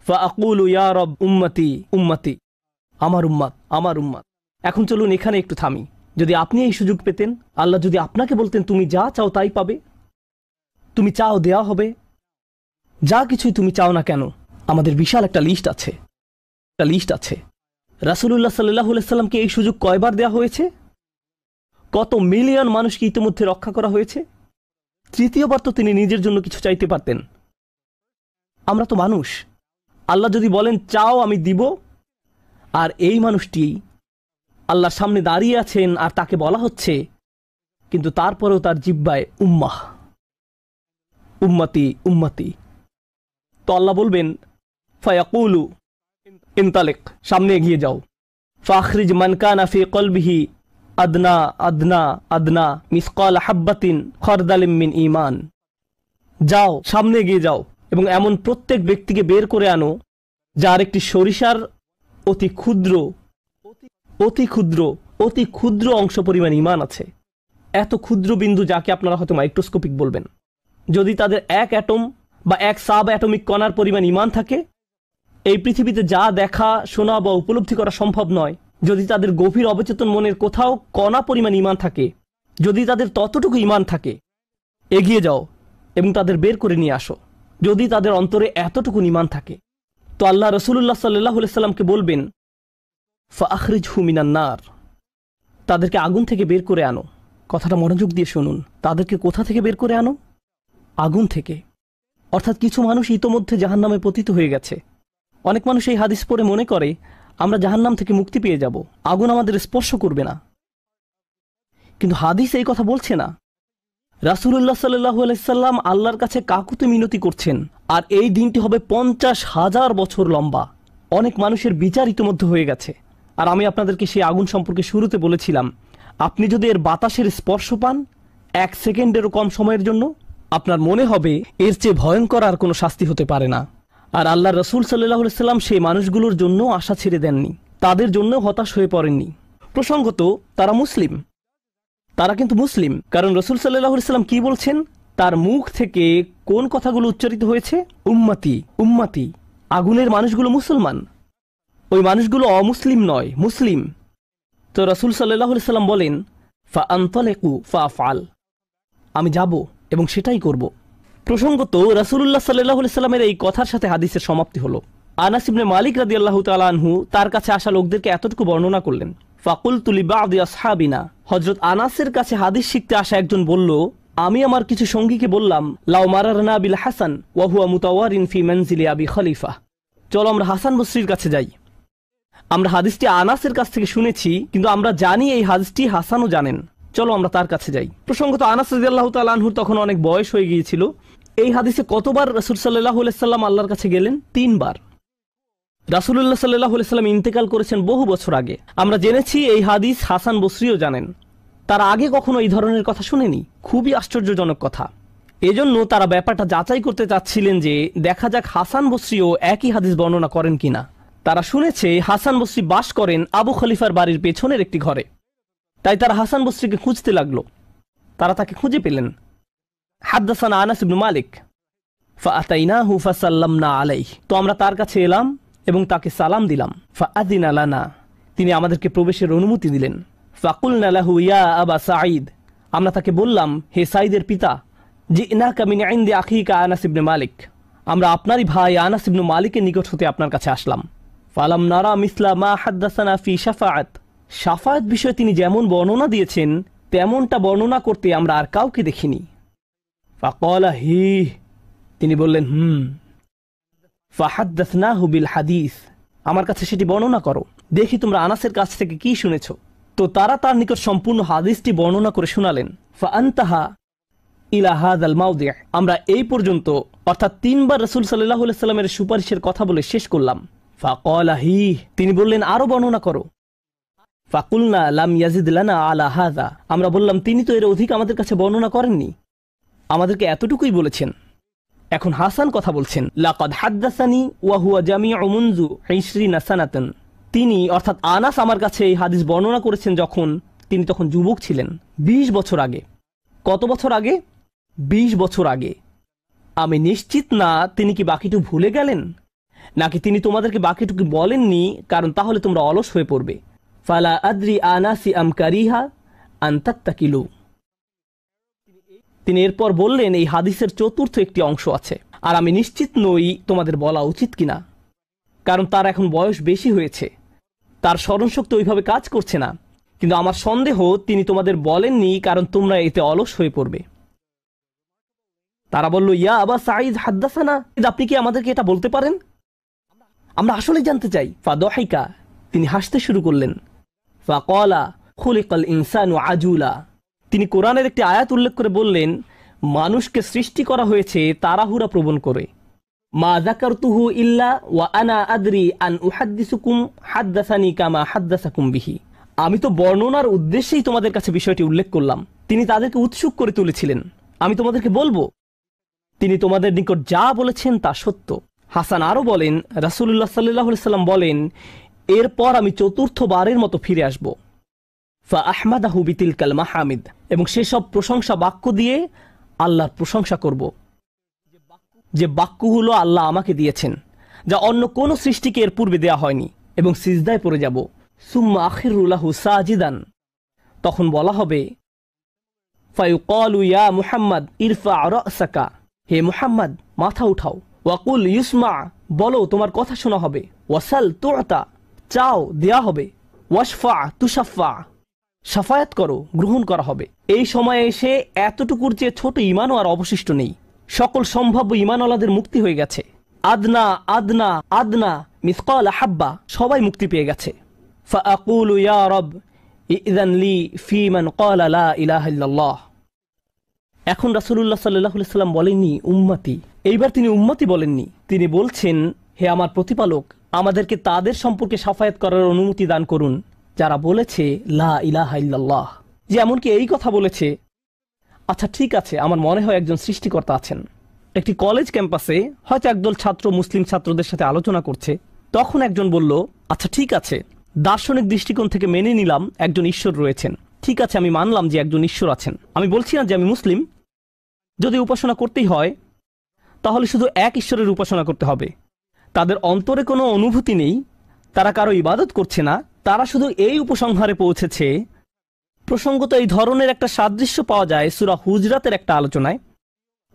ফাআকুলু ইয়া রব উম্মতি উম্মতি, আমার উম্মাত আমার উম্মাত। এখন চলুন এখানে একটু থামি। যদি আপনি এই সুযোগ পেতেন, আল্লাহ যদি আপনাকে বলতেন তুমি যা চাও তাই পাবে, তুমি চাও দেয়া হবে, যা কিছুই তুমি চাও না কেন, আমাদের বিশাল একটা লিস্ট আছে। রাসূলুল্লাহ সাল্লাল্লাহু আলাইহি সাল্লামকে এই সুযোগ কয়বার দেওয়া হয়েছে? কত মিলিয়ন মানুষকে ইতিমধ্যে রক্ষা করা হয়েছে। তৃতীয়বার তো তিনি নিজের জন্য কিছু চাইতে পারতেন। আমরা তো মানুষ, আল্লাহ যদি বলেন চাও আমি দিব, আর এই মানুষটি আল্লাহর সামনে দাঁড়িয়ে আছেন আর তাকে বলা হচ্ছে, কিন্তু তারপরেও তার জিহ্বায় উম্মাহ উম্মতি উম্মতি। তো আল্লাহ বলবেন ফায়াকুলু ইনতালিক, সামনে এগিয়ে যাও। ফাখরিজ মান কানা ফি কলবিহি আদনা আদনা আদনা মিসকাল হাব্বাতিন খরদালিম মিন ঈমান, যাও সামনে এগিয়ে যাও এবং এমন প্রত্যেক ব্যক্তিকে বের করে আনো যার একটি সরিষার অতি ক্ষুদ্র অতি ক্ষুদ্র অংশ পরিমাণ ঈমান আছে। এত ক্ষুদ্র বিন্দু যাকে আপনারা হয়তো মাইক্রোস্কোপিক বলবেন। যদি তাদের এক অ্যাটম বা এক সাব অ্যাটমিক কণার পরিমাণ ঈমান থাকে, এই পৃথিবীতে যা দেখা শোনা বা উপলব্ধি করা সম্ভব নয়। যদি তাদের গভীর অবচেতন মনের কোথাও কণা পরিমাণ ঈমান থাকে, যদি তাদের ততটুকু ঈমান থাকে, এগিয়ে যাও এবং তাদের বের করে নিয়ে আসো। যদি তাদের অন্তরে এতটুকু ঈমান থাকে, তো আল্লাহ রাসূলুল্লাহ সাল্লাল্লাহু আলাইহি সাল্লামকে বলবেন ফাখরিজহু মিনান নার, তাদেরকে আগুন থেকে বের করে আনো। কথাটা মনোযোগ দিয়ে শুনুন, তাদেরকে কোথা থেকে বের করে আনো? আগুন থেকে। অর্থাৎ কিছু মানুষ ইতোমধ্যে জাহান্নামে পতিত হয়ে গেছে। অনেক মানুষ এই হাদিস পড়ে মনে করে আমরা জাহান্নাম থেকে মুক্তি পেয়ে যাব, আগুন আমাদের স্পর্শ করবে না। কিন্তু হাদিস এই কথা বলছে না। রাসূলুল্লাহ সাল্লাল্লাহু আলাইহি সাল্লাম আল্লাহর কাছে কাকুতি মিনতি করছেন, আর এই দিনটি হবে 50,000 বছর লম্বা। অনেক মানুষের বিচার ইতোমধ্যে হয়ে গেছে। আর আমি আপনাদেরকে সেই আগুন সম্পর্কে শুরুতে বলেছিলাম, আপনি যদি এর বাতাসের স্পর্শ পান 1 সেকেন্ডেরও কম সময়ের জন্য, আপনার মনে হবে এর চেয়ে ভয়ঙ্কর আর কোনো শাস্তি হতে পারে না। আর আল্লাহ রাসূল সাল্লাল্লাহু আলাইহি সাল্লাম সেই মানুষগুলোর জন্য আশা ছেড়ে দেননি, তাদের জন্য হতাশ হয়ে পড়েননি। প্রসঙ্গত তারা মুসলিম, তারা কিন্তু মুসলিম, কারণ রাসূল সাল্লাল্লাহু আলাইহি সাল্লাম কি বলছেন, তার মুখ থেকে কোন কথাগুলো উচ্চারিত হয়েছে? উম্মতি উম্মতি। আগুনের মানুষগুলো মুসলমান, ওই মানুষগুলো অমুসলিম নয়, মুসলিম। তো রাসূল সাল্লাল্লাহু আলাইহি সাল্লাম বলেন ফাআনতালিকু ফাআফআল, আমি যাব এবং সেটাই করব। প্রসঙ্গত রাসূলুল্লাহ সাল্লাল্লাহু আলাইহি সাল্লামের এই কথার সাথে হাদিসের সমাপ্তি হলো। আনাস ইবনে মালিক রাদিয়াল্লাহু তাআলা আনহু তার কাছে আসা লোকদেরকে এতটুকু বর্ণনা করলেন। ফাকুলতু লিবাদি আসহাবিনা, হযরত আনাসের কাছে হাদিস শিখতে আসা একজন বলল, আমি আমার কিছু সঙ্গীকে বললাম, লাউ মারারনা বিল হাসান ওয়া হুয়া মুতাওয়ারিন ফি মানজিলি আবি খলিফা, চলো আমরা হাসান বসরির কাছে যাই। আমরা হাদিসটি আনাসের কাছ থেকে শুনেছি, কিন্তু আমরা জানি এই হাদিসটি হাসানও জানেন, চলো আমরা তার কাছে যাই। প্রসঙ্গত আনাস রাদিয়াল্লাহু তাআলা আনহুর তখন অনেক বয়স হয়ে গিয়েছিল এই হাদিসে কতবার রাসূল সাল্লাল্লাহু আলাইহি সাল্লাম আল্লাহর কাছে গেলেন? 3 বার। রাসূলুল্লাহ সাল্লাল্লাহু আলাইহি সাল্লাম ইন্তেকাল করেছেন বহু বছর আগে। আমরা জেনেছি এই হাদিস হাসান বসরিও জানেন। তারা আগে কখনো এই ধরনের কথা শুনেনি। খুবই আশ্চর্যজনক কথা। এজন্য তারা ব্যাপারটা যাচাই করতে চাচ্ছিলেন যে দেখা যাক হাসান বসরিও একই হাদিস বর্ণনা করেন কিনা। তারা শুনেছে হাসান বসরি বাস করেন আবু খলিফার বাড়ির পেছনের একটি ঘরে। তাই তারা হাসান বসরিকে খুঁজতে লাগলো। তারা তাকে খুঁজে পেলেন। হাদ্দাসানা আনাস ইবনে মালিক ফাআতাইনাহু ফাসাল্লামনা আলাইহি। তো আমরা তার কাছে এলাম এবং তাকে সালাম দিলাম। ফাআযিনা লানা, তিনি আমাদেরকে প্রবেশের অনুমতি দিলেন। ফাকুলনা লাহু ইয়া আবা সাঈদ, আমরা তাকে বললাম, হে সাঈদের পিতা, জিনাকা মিন ইনদি আখিকা আনাস ইবনে মালিক, আমরা আপনারই ভাই আনাস ইবনে মালিকের নিকট হতে আপনার কাছে আসলাম। ফালাম নারা মিসলা মা হাদ্দাসানা ফি শাফাআত, শাফাআত বিষয়ে তিনি যেমন বর্ণনা দিয়েছেন তেমনটা বর্ণনা করতে আমরা আর কাউকে দেখিনি। ফাকালা হি, তিনি বললেন ফাহাদ্দাসনাহু বিল হাদিস, আমার কাছে সেটি বর্ণনা করো, দেখি তোমরা আনাসের কাছ থেকে কি শুনেছ। তো তারা তার নিকট সম্পূর্ণ হাদিসটি বর্ণনা করে শোনালেন। ফাআনতাহা ইলা হাযাল মাওদি', আমরা এই পর্যন্ত অর্থাৎ 3 বার রাসূল সাল্লাল্লাহু আলাইহি সাল্লামের সুপারিশের কথা বলে শেষ করলাম। ফাকালা হি, তিনি বললেন আরো বর্ণনা করো। ফাকুলনা লাম ইয়াজিদ লানা আলা হাযা, আমরা বললাম তিনি তো এর অধিক আমাদের কাছে বর্ণনা করেননি, আমাদেরকে এতটুকুই বলেছেন। এখন হাসান কথা বলছেন, লাকাদ হাদ্দাসানি ওয়া হুয়া জামিউ মুনযু 20 সানাতান, তিনি অর্থাৎ আনাস আমার কাছে এই হাদিস বর্ণনা করেছেন যখন তিনি তখন যুবক ছিলেন, 20 বছর আগে। কত বছর আগে? 20 বছর আগে। আমি নিশ্চিত না তিনি কি বাকিটুকু ভুলে গেলেন, নাকি তিনি তোমাদেরকে বাকিটুকু বলেননি কারণ তাহলে তোমরা অলস হয়ে পড়বে। ফালা আদ্রি আনাসি আম কারিহা আন তাত্তাকিলু, তিনি এরপর বললেন এই হাদিসের চতুর্থ একটি অংশ আছে, আর আমি নিশ্চিত নই তোমাদের বলা উচিত কিনা, কারণ তার এখন বয়স বেশি হয়েছে, তার স্মরণশক্তি ওইভাবে কাজ করছে না। কিন্তু আমার সন্দেহ তিনি তোমাদের বলেননি কারণ তোমরা এতে অলস হয়ে পড়বে। তারা বলল, ইয়া আবা সাঈদ হাদ্দাসানা, আপনি কি আমাদেরকে এটা বলতে পারেন? আমরা আসলেই জানতে চাই। ফাদহিকা, তিনি হাসতে শুরু করলেন। ফাকালা খুলিকাল ইনসানু আজুলা, তিনি কোরআনের একটি আয়াত উল্লেখ করে বললেন, মানুষকে সৃষ্টি করা হয়েছে তাড়াহুড়া প্রবণ করে। মা যাকারতুহু ইল্লা ওয়া আনা আদরি আন উহাদ্দিসুকুম হাদ্দাসানি কামা হাদ্দাসাকুম বিহি, আমি তো বর্ণনার উদ্দেশ্যেই তোমাদের কাছে বিষয়টি উল্লেখ করলাম। তিনি তাদেরকে উৎসুক করে তুলেছিলেন, আমি তোমাদেরকে বলবো তিনি তোমাদের নিকট যা বলেছেন তা সত্য। হাসান আরো বলেন, রাসূলুল্লাহ সাল্লাল্লাহু আলাইহি সাল্লাম বলেন, এরপর আমি চতুর্থবারের মতো ফিরে আসব। ফাআহমাদাহু বিতিলকাল মাহামিদ, এবং সেসব প্রশংসা বাক্য দিয়ে আল্লাহর প্রশংসা করব, যে বাক্যগুলো আল্লাহ আমাকে দিয়েছেন, যা অন্য কোন সৃষ্টিকে এর পূর্বে দেয়া হয়নি, এবং সিজদায় পড়ে যাব। সুম্মা আখিরু লাহু সাজিদান, তখন বলা হবে, ফায়ুকালু ইয়া মুহাম্মদ ইরফা রাসাকা, হে মুহাম্মদ মাথা উঠাও। ওয়াকুল ইউসমা, বলো তোমার কথা শোনা হবে। ওয়াসাল তুতা, চাও দেয়া হবে। ওয়াশফা তুশাফা, শাফায়াত করো গ্রহণ করা হবে। এই সময়ে এসে এতটুকুর চেয়ে ছোট ঈমানও আর অবশিষ্ট নেই। সকল সম্ভাব্য ঈমানওয়ালাদের মুক্তি হয়ে গেছে। আদনা আদনা আদনা মিসকাল হাব্বা, সবাই মুক্তি পেয়ে গেছে। ফাআকুলু ইয়া রব ইযান লি ফি মান ক্বালা লা ইলাহা ইল্লাল্লাহ। এখন রাসূলুল্লাহ সাল্লাল্লাহু আলাইহি সাল্লাম বলেননি উম্মতি, এইবার তিনি উম্মতি বলেননি, তিনি বলছেন, হে আমার প্রতিপালক, আমাদেরকে তাদের সম্পর্কে শাফায়াত করার অনুমতি দান করুন যারা বলেছে লা ইলাহা ইল্লাল্লাহ। যে এমনকি এই কথা বলেছে, আচ্ছা ঠিক আছে, আমার মনে হয় একজন সৃষ্টিকর্তা আছেন। একটি কলেজ ক্যাম্পাসে হয়তো একদল ছাত্র মুসলিম ছাত্রদের সাথে আলোচনা করছে, তখন একজন বলল, আচ্ছা ঠিক আছে, দার্শনিক দৃষ্টিকোণ থেকে মেনে নিলাম একজন ঈশ্বর রয়েছেন, ঠিক আছে আমি মানলাম যে একজন ঈশ্বর আছেন। আমি বলছি না যে আমি মুসলিম, যদি উপাসনা করতেই হয় তাহলে শুধু এক ঈশ্বরের উপাসনা করতে হবে। তাদের অন্তরে কোনো অনুভূতি নেই, তারা কারো ইবাদত করছে না, তারা শুধু এই উপসংহারে পৌঁছেছে। প্রসঙ্গত এই ধরনের একটা সাদৃশ্য পাওয়া যায় সূরা হুজরাতের একটা আলোচনায়।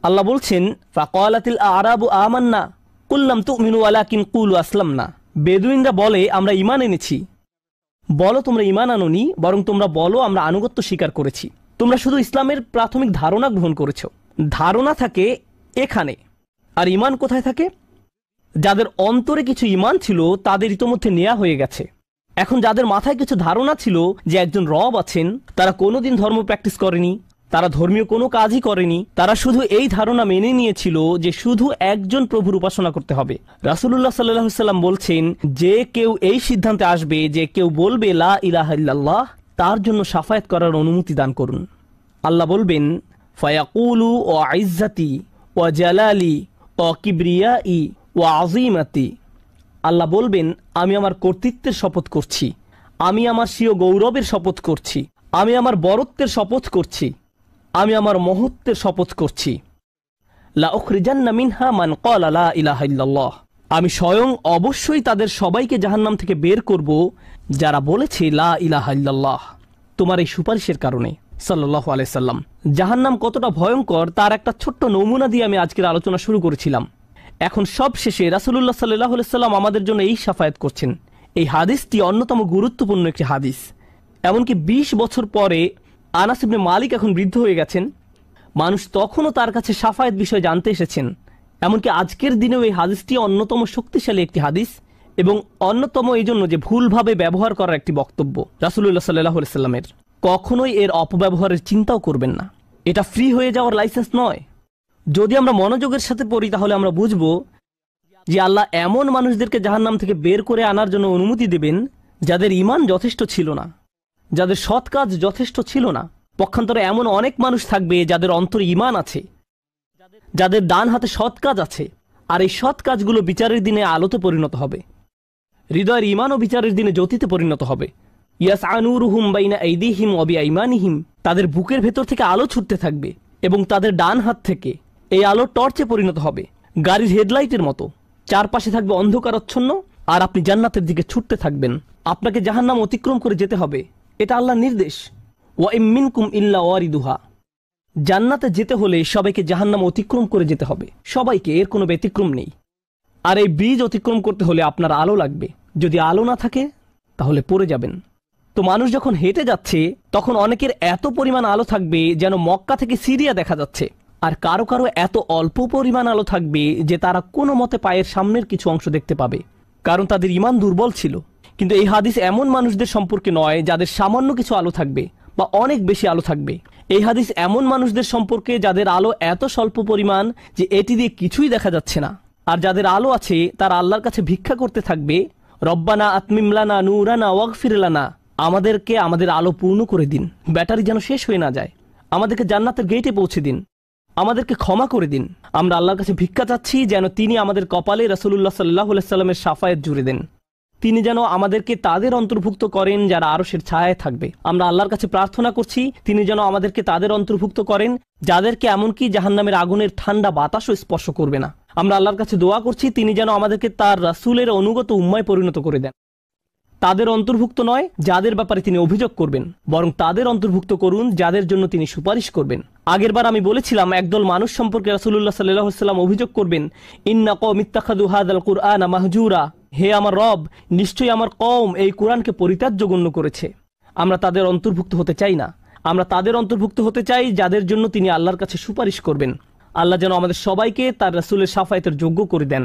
আল্লাহ বলছেন, ফাকালাতিল আরাবু আমান্না কুল লাম তুমিনু ওয়ালাকিন কুলু আসলামনা, বেদুইনরা বলে আমরা ঈমান এনেছি। বলো তোমরা ঈমান আনোনি, বরং তোমরা বলো আমরা আনুগত্য স্বীকার করেছি। তোমরা শুধু ইসলামের প্রাথমিক ধারণা গ্রহণ করেছ। ধারণা থাকে এখানে, আর ঈমান কোথায় থাকে? যাদের অন্তরে কিছু ঈমান ছিল তাদের ইতোমধ্যে নেওয়া হয়ে গেছে। এখন যাদের মাথায় কিছু ধারণা ছিল যে একজন রব আছেন, তারা কোনোদিন ধর্ম প্র্যাকটিস করেনি, তারা ধর্মীয় কোনো কাজই করেনি, তারা শুধু এই ধারণা মেনে নিয়েছিল যে শুধু একজন প্রভুর উপাসনা করতে হবে। রাসূলুল্লাহ সাল্লাল্লাহু আলাইহি ওয়াসাল্লাম বলছেন, যে কেউ এই সিদ্ধান্তে আসবে যে কেউ বলবে লা ইলাহা ইল্লাল্লাহ, তার জন্য শাফায়াত করার অনুমতি দান করুন। আল্লাহ বলবেন, ফায়াকুলু ওয়া ইজ্জাতি ওয়া জালালি ওয়া কিবরিয়াই ওয়া আযীমাতি। আল্লাহ বলবেন, আমি আমার কর্তৃত্বের শপথ করছি, আমি আমার স্বীয় গৌরবের শপথ করছি, আমি আমার বরত্বের শপথ করছি, আমি আমার মহত্বের শপথ করছি। লা উখরিজান্না মিনহা মান ক্বালা লা ইলাহা ইল্লাল্লাহ। আমি স্বয়ং অবশ্যই তাদের সবাইকে জাহান্নাম থেকে বের করব যারা বলেছে লা ইলাহা ইল্লাল্লাহ, তোমার এই সুপারিশের কারণে। সাল্লাল্লাহু আলাইহি সাল্লাম। জাহান্নাম কতটা ভয়ঙ্কর তার একটা ছোট্ট নমুনা দিয়ে আমি আজকের আলোচনা শুরু করেছিলাম। এখন সব শেষে রাসূলুল্লাহ সাল্লাল্লাহু আলাইহি সাল্লাম আমাদের জন্য এই শাফায়াত করছেন। এই হাদিসটি অন্যতম গুরুত্বপূর্ণ একটি হাদিস। এমনকি 20 বছর পরে আনাস ইবনে মালিক এখন বৃদ্ধ হয়ে গেছেন, মানুষ তখনও তার কাছে শাফায়াত বিষয় জানতে এসেছেন। এমনকি আজকের দিনেও এই হাদিসটি অন্যতম শক্তিশালী একটি হাদিস, এবং অন্যতম এই জন্য যে ভুলভাবে ব্যবহার করার একটি বক্তব্য রাসূলুল্লাহ সাল্লাল্লাহু আলাইহি সাল্লামের। কখনোই এর অপব্যবহারের চিন্তাও করবেন না। এটা ফ্রি হয়ে যাওয়ার লাইসেন্স নয়। যদি আমরা মনোযোগের সাথে পড়ি তাহলে আমরা বুঝব যে আল্লাহ এমন মানুষদেরকে জাহান্নাম থেকে বের করে আনার জন্য অনুমতি দেবেন যাদের ঈমান যথেষ্ট ছিল না, যাদের সৎ কাজ যথেষ্ট ছিল না। পক্ষান্তরে এমন অনেক মানুষ থাকবে যাদের অন্তরে ঈমান আছে, যাদের ডান হাতে সৎ কাজ আছে, আর এই সৎ কাজগুলো বিচারের দিনে আলোতে পরিণত হবে। হৃদয়ের ঈমান ও বিচারের দিনে জ্যোতিতে পরিণত হবে। ইয়াসআ নূরুহুম বাইনা আইদিহিম ওয়া বিআইমানিহিম। তাদের বুকের ভেতর থেকে আলো ছুটতে থাকবে এবং তাদের ডান হাত থেকে এই আলো টর্চে পরিণত হবে, গাড়ির হেডলাইটের মতো। চারপাশে থাকবে অন্ধকারাচ্ছন্ন, আর আপনি জান্নাতের দিকে ছুটতে থাকবেন। আপনাকে জাহান্নাম অতিক্রম করে যেতে হবে, এটা আল্লাহর নির্দেশ। ওয়া ইম মিনকুম ইল্লা ওয়ারিদুহা। জান্নাতে যেতে হলে সবাইকে জাহান্নাম অতিক্রম করে যেতে হবে, সবাইকে, এর কোনো ব্যতিক্রম নেই। আর এই ব্রিজ অতিক্রম করতে হলে আপনার আলো লাগবে। যদি আলো না থাকে তাহলে পড়ে যাবেন। তো মানুষ যখন হেঁটে যাচ্ছে তখন অনেকের এত পরিমাণ আলো থাকবে যেন মক্কা থেকে সিরিয়া দেখা যাচ্ছে, আর কারো কারো এত অল্প পরিমাণ আলো থাকবে যে তারা কোনো মতে পায়ের সামনের কিছু অংশ দেখতে পাবে, কারণ তাদের ঈমান দুর্বল ছিল। কিন্তু এই হাদিস এমন মানুষদের সম্পর্কে নয় যাদের সামান্য কিছু আলো থাকবে বা অনেক বেশি আলো থাকবে। এই হাদিস এমন মানুষদের সম্পর্কে যাদের আলো এত স্বল্প পরিমাণ যে এটি দিয়ে কিছুই দেখা যাচ্ছে না, আর যাদের আলো আছে তারা আল্লাহর কাছে ভিক্ষা করতে থাকবে, রব্বানা আতমিম লানা নূরানা ওয়াগফির লানা। আমাদেরকে আমাদের আলো পূর্ণ করে দিন, ব্যাটারি যেন শেষ হয়ে না যায়। আমাদেরকে জান্নাতের গেটে পৌঁছে দিন, আমাদেরকে ক্ষমা করে দিন। আমরা আল্লাহর কাছে ভিক্ষা চাচ্ছি যেন তিনি আমাদের কপালে রাসূলুল্লাহ সাল্লাল্লাহু আলাইহি সাল্লামের শাফায়াত জুড়ে দেন। তিনি যেন আমাদেরকে তাদের অন্তর্ভুক্ত করেন যারা আরশের ছায়ায় থাকবে। আমরা আল্লাহর কাছে প্রার্থনা করছি তিনি যেন আমাদেরকে তাদের অন্তর্ভুক্ত করেন যাদেরকে এমনকি জাহান্নামের আগুনের ঠান্ডা বাতাসও স্পর্শ করবে না। আমরা আল্লাহর কাছে দোয়া করছি তিনি যেন আমাদেরকে তার রাসূলের অনুগত উম্মায় পরিণত করে দেন। তাদের অন্তর্ভুক্ত নয় যাদের ব্যাপারে তিনি অভিযোগ করবেন, বরং তাদের অন্তর্ভুক্ত করুন যাদের জন্য তিনি সুপারিশ করবেন। আগেরবার আমি বলেছিলাম একদল মানুষ সম্পর্কে রাসূলুল্লাহ সাল্লাল্লাহু আলাইহি ওয়াসাল্লাম অভিযোগ করবেন, ইন্না কওমি ইত্তাখাযু হাযাল কুরআনা মাহজুরা। হে আমার রব, নিশ্চয়ই আমার কওম এই কুরআনকে পরিত্যাজ্য গণ্য করেছে। আমরা তাদের অন্তর্ভুক্ত হতে চাই না। আমরা তাদের অন্তর্ভুক্ত হতে চাই যাদের জন্য তিনি আল্লাহর কাছে সুপারিশ করবেন। আল্লাহ যেন আমাদের সবাইকে তার রাসূলের শাফায়াতের যোগ্য করে দেন।